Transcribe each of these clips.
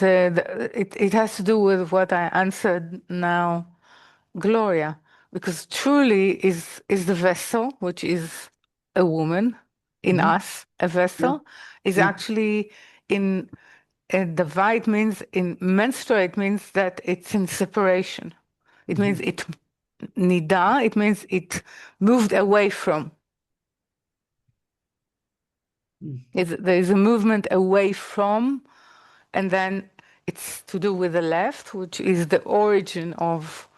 it has to do with what I answered now, Gloria, because truly is the vessel, which is a woman in Hmm. us, a Yeah. vessel, is Yeah. actually in divide means in menstruate means that it's in separation. It Hmm. means it nida, it means it moved away from. There is a movement away from, and then it's to do with the left, which is the origin of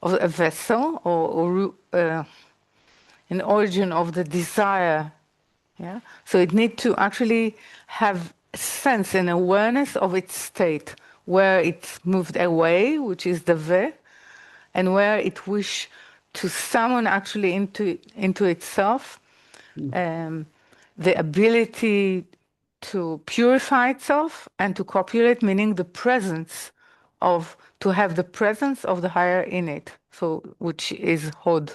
a vessel or an origin of the desire. Yeah. So it needs to actually have a sense and awareness of its state, where it's moved away, which is the ve, and where it wish to summon actually into itself Mm. um, the ability to purify itself and to copulate, meaning the presence of, to have the presence of the higher in it, so which is Hod.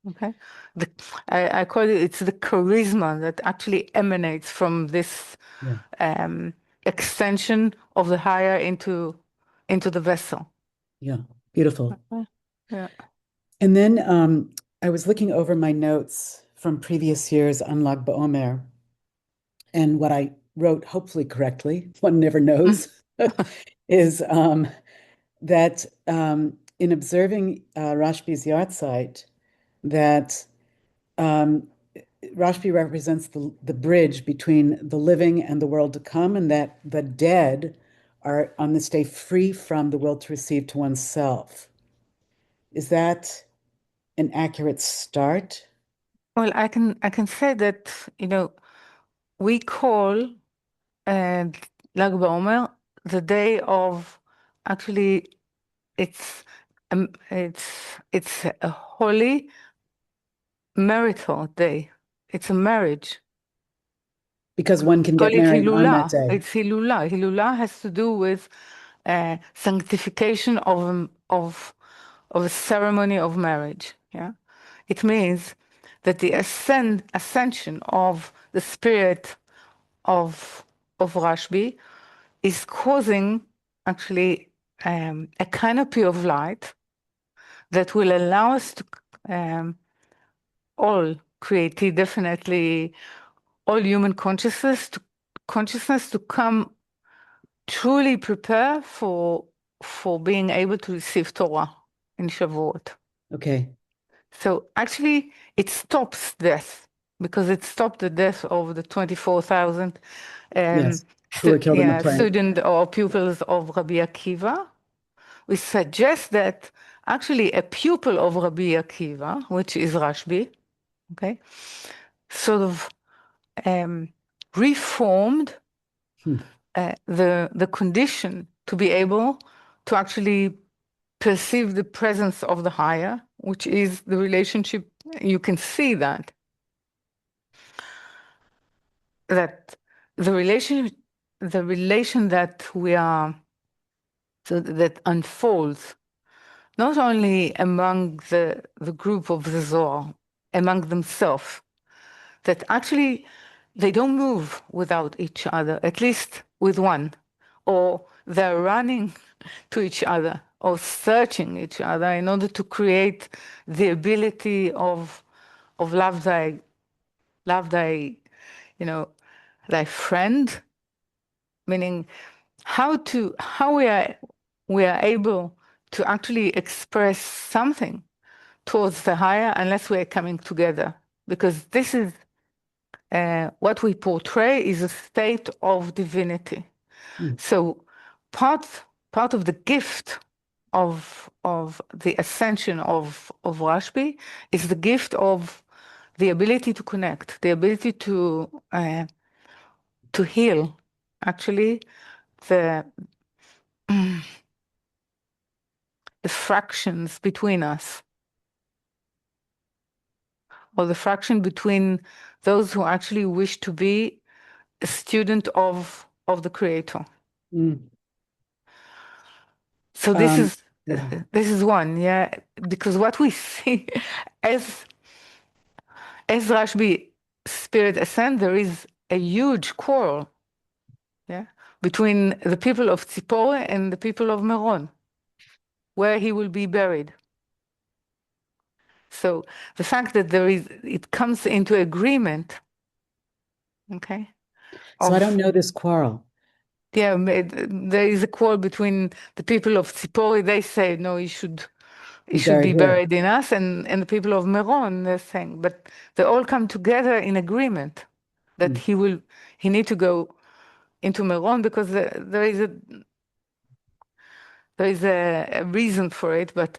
Okay, the, I call it, it's the charisma that actually emanates from this Yeah. um, extension of the higher into the vessel. Yeah. Beautiful. Okay. Yeah. And then I was looking over my notes from previous years on Lag BaOmer, and what I wrote, hopefully correctly, one never Mm. knows, is that in observing Rashbi's yard site, that um, Rashbi represents the bridge between the living and the world to come, and that the dead are on this day free from the will to receive to oneself. Is that an accurate start? Well, I can say that, we call Lag BaOmer the day of, actually it's a holy marital day. It's a marriage. Because one can Call get it married on that Hilula. day. It's Hilula. Hilula has to do with sanctification of a ceremony of marriage. Yeah, it means that the ascension of the spirit of Rashbi is causing actually a canopy of light that will allow us to all create definitely all human consciousness to come truly prepare for being able to receive Torah in Shavuot. Okay. So actually, it stops death because it stopped the death of the 24,000 Yes. Who were killed in the plague. student or pupils of Rabbi Akiva. We suggest that actually a pupil of Rabbi Akiva, which is Rashbi, okay, sort of um, reformed Hmm. the condition to be able to actually perceive the presence of the higher, which is the relationship. You can see that the relation that we are, so that unfolds not only among the group of the Zohar, among themselves, that actually they don't move without each other, at least with one, or they're running to each other or searching each other in order to create the ability of love thy, you know, thy friend, meaning how we are able to actually express something towards the higher unless we are coming together, because this is what we portray is a state of divinity. Hmm. So part part of the gift of the ascension of Rashbi is the gift of the ability to connect, the ability to heal, actually the the fractions between us, or the fraction between those who actually wish to be a student of the Creator. Mm. So Yeah. this is one, yeah, because what we see as as Rashbi spirit ascend, there is a huge quarrel, yeah, between the people of Tzipori and the people of Meron, where he will be buried. So the fact that it comes into agreement, okay, So I don't of, know this quarrel. yeah, there is a quarrel between the people of Tzipori. They say, no, he Be should buried be here. buried in us, and the people of Meron, they're saying, but they all come together in agreement that Mm. he need to go into Meron because there is a reason for it, but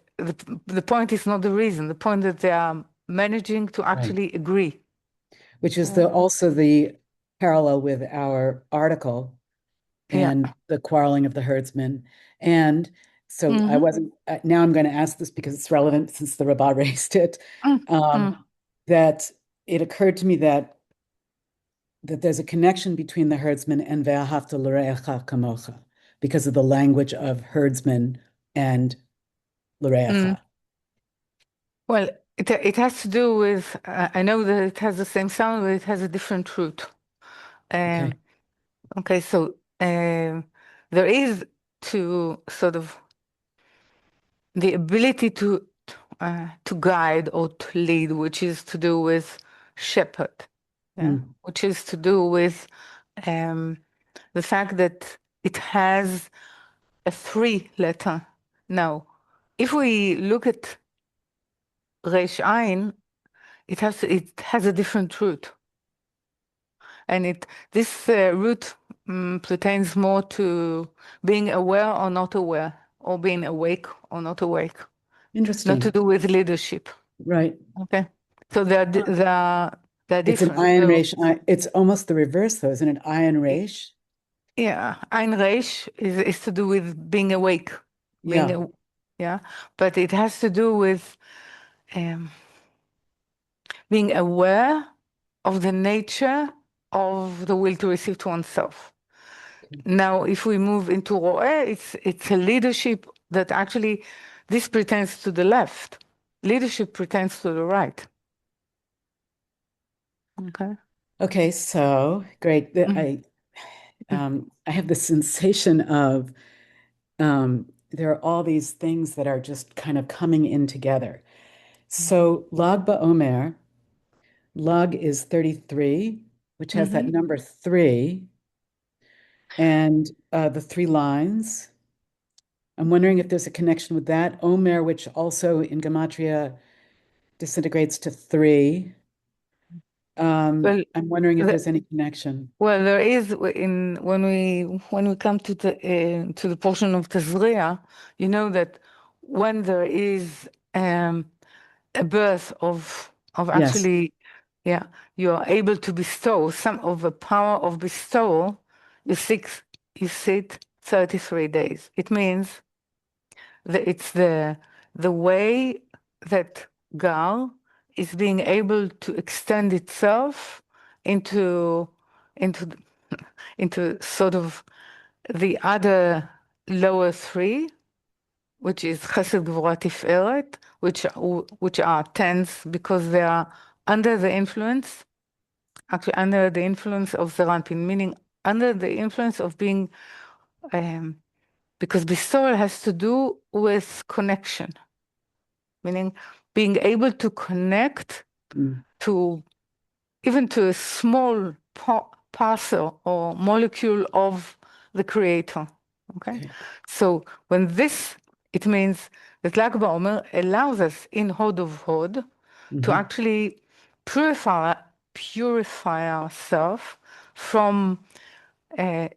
the point is not the reason. The point that they are managing to Right. actually agree. Which is Yeah. also the parallel with our article Yeah. and the quarreling of the herdsmen. And so I Mm-hmm. wasn't, now I'm going to ask this because it's relevant since the Rabbah raised it, Mm-hmm. that it occurred to me that there's a connection between the herdsman and ve'ahavta l're'echa kamocha because of the language of herdsman and l're'echa. Well, it has to do with, I know that it has the same sound, but it has a different root. Okay. Okay, so there is to sort of the ability to guide or to lead, which is to do with shepherd, yeah, Mm. which is to do with um, the fact that it has a three-letter. Now, if we look at Resh Ain, it has a different root, and this root pertains more to being aware or not aware, or being awake or not awake, not to Interesting. do with leadership. Right. Okay, so they're It's an different. ayin So resh. It's almost the reverse, though, isn't it? Ayin resh. yeah, Ein Resh is to do with being awake, being Yeah. yeah, but it has to do with um, being aware of the nature of the will to receive to oneself. Now, if we move into Ro'eh, it's a leadership that actually this pertains to the left. Leadership pertains to the right. Okay. Okay, so great. Mhm. I have the sensation of there are all these things that are just kind of coming in together. So Lag BaOmer, Lag is 33, which has that Mhm. number three, and the three lines. I'm wondering if there's a connection with that. Omer, which also in Gematria disintegrates to three. Well, I'm wondering if the, there's any connection. well, there is in when we come to the portion of Tazria, you know that when there is a birth of Yes. actually, yeah, you are able to bestow some of the power of bestowal. You sit 33 days. It means that it's the way that Gal is being able to extend itself into into into sort of the other lower three, which is Chesed, Gvura, Tiferet, which are tens because they are under the influence, actually under the influence of Zeranpin, meaning under the influence of being, um, because bestowal has to do with connection, meaning being able to connect Mm, to even to a small parcel or molecule of the creator. Okay, okay. so it means that Lag BaOmer allows us in Hod of Hod to Hmm. actually purify ourselves from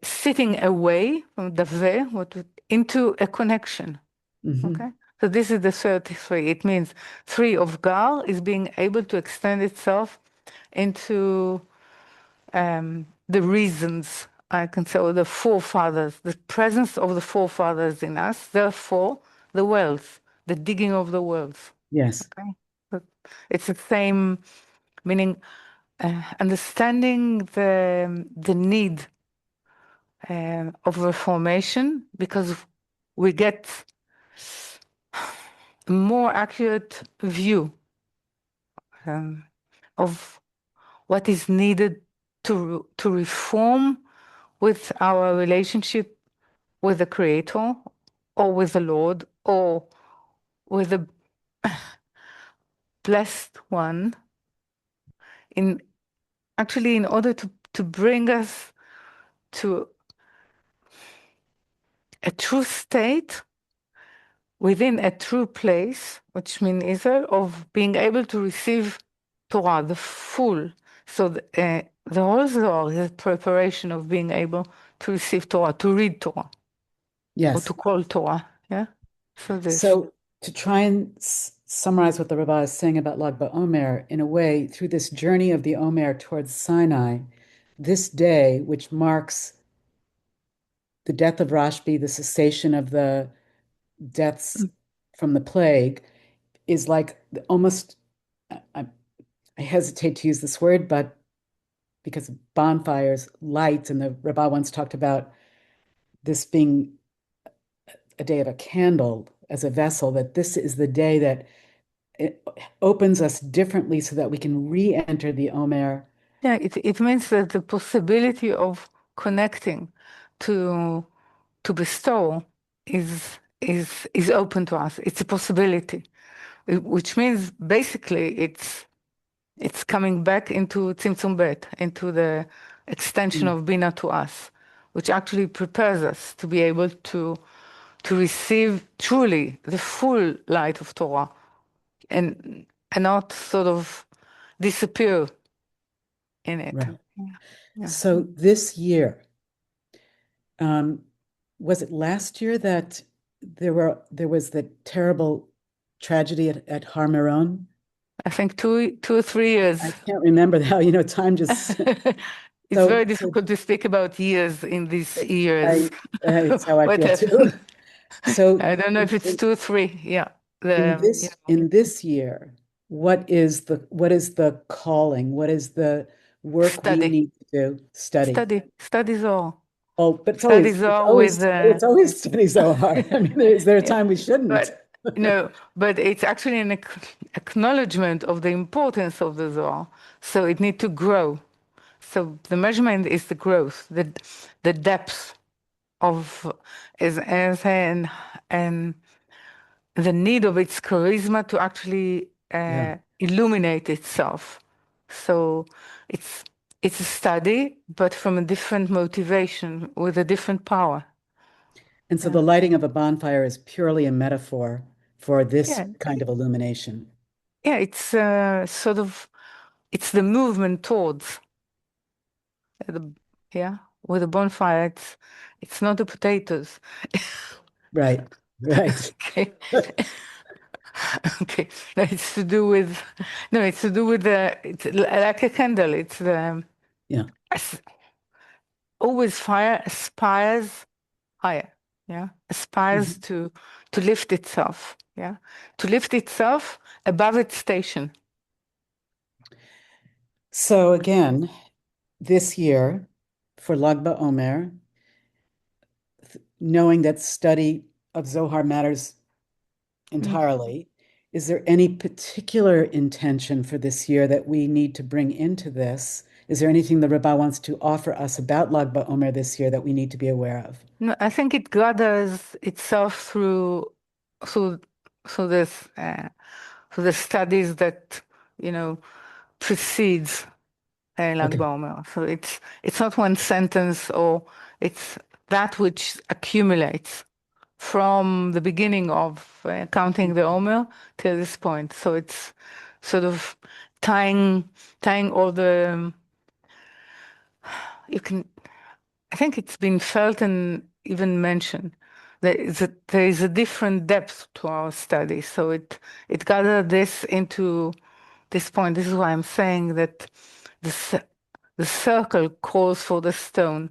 sitting away from the into a connection. Hmm. Okay, so this is the 33. It means three of Gal is being able to extend itself into the reasons, I can say, or the forefathers, the presence of the forefathers in us, therefore, the wells, the digging of the wells. Yes. Okay? But it's the same meaning, understanding the need of reformation because we get a more accurate view of what is needed to reform with our relationship with the Creator or with the Lord or with the blessed one in actually in order to bring us to a true state within a true place, which means Israel, of being able to receive Torah, the full. So the whole Zohar is a preparation of being able to receive Torah, to read Torah, or Yes. to call Torah. Yeah. So this. So to try and summarize what the Rabbah is saying about Lag BaOmer, in a way, through this journey of the Omer towards Sinai, this day, which marks the death of Rashbi, the cessation of the deaths from the plague, is like almost, I, I hesitate to use this word, but because of bonfires, lights, and the Rabbah once talked about this being a day of a candle as a vessel, that this is the day that it opens us differently so that we can re-enter the Omer. Yeah, it means that the possibility of connecting to bestow is open to us. It's a possibility, which means basically it's coming back into Tzimtzum Bet, into the extension of Bina to us, which actually prepares us to be able to receive truly the full light of Torah and not sort of disappear in it. Right. Yeah. So this year, um, was it last year that there was the terrible tragedy at Har Meron? I think 2 or 3 years. I can't remember how, time just It's so very difficult to speak about years in these I years. it's how I What feel too. happened? So I don't know if it's 2 or 3. Yeah. in this year, what is the calling? What is the work we Study, need to do? Study. studies all. Oh, but it's Studies always it's all with always it's always study so hard. I mean, is there a yeah. time we shouldn't? But no, but it's actually an acknowledgement of the importance of the Zohar. So it needs to grow. So the measurement is the growth, the depth of is and the need of its charisma to actually Yeah. illuminate itself. So it's it's a study, but from a different motivation with a different power. And so Yeah, the lighting of a bonfire is purely a metaphor for this yeah, kind of illumination. yeah. It's sort of it's the movement towards the yeah with a bonfire. It's not the potatoes. Right. Right. Okay. Okay, no, it's to do with no, it's to do with the it's like a candle. It's the Yeah. as- always fire aspires higher. Yeah, aspires Mhm. to lift itself. Yeah, to lift itself above its station. So again, this year for Lag BaOmer, knowing that study of Zohar matters Mm. entirely, is there any particular intention for this year that we need to bring into this? Is there anything the Rabbah wants to offer us about Lag BaOmer this year that we need to be aware of? No, I think it gathers itself through through this through the studies that you know precedes Lag Okay. BaOmer. So it's not one sentence or it's that which accumulates from the beginning of counting the Omer till this point. So it's sort of tying all the you can I think it's been felt and even mentioned. There is a different depth to our study. So it gathered this into this point. This is why I'm saying that the the circle calls for the stone.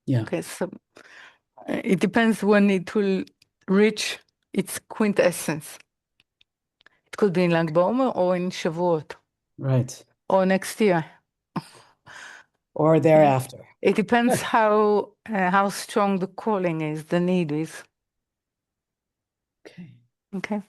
Yeah. Okay, so it depends when it will reach its quintessence. It could be in Lag BaOmer or in Shavuot Right. or next year. Or Yeah, thereafter. it depends how strong the calling is, the need is. Okay. Okay.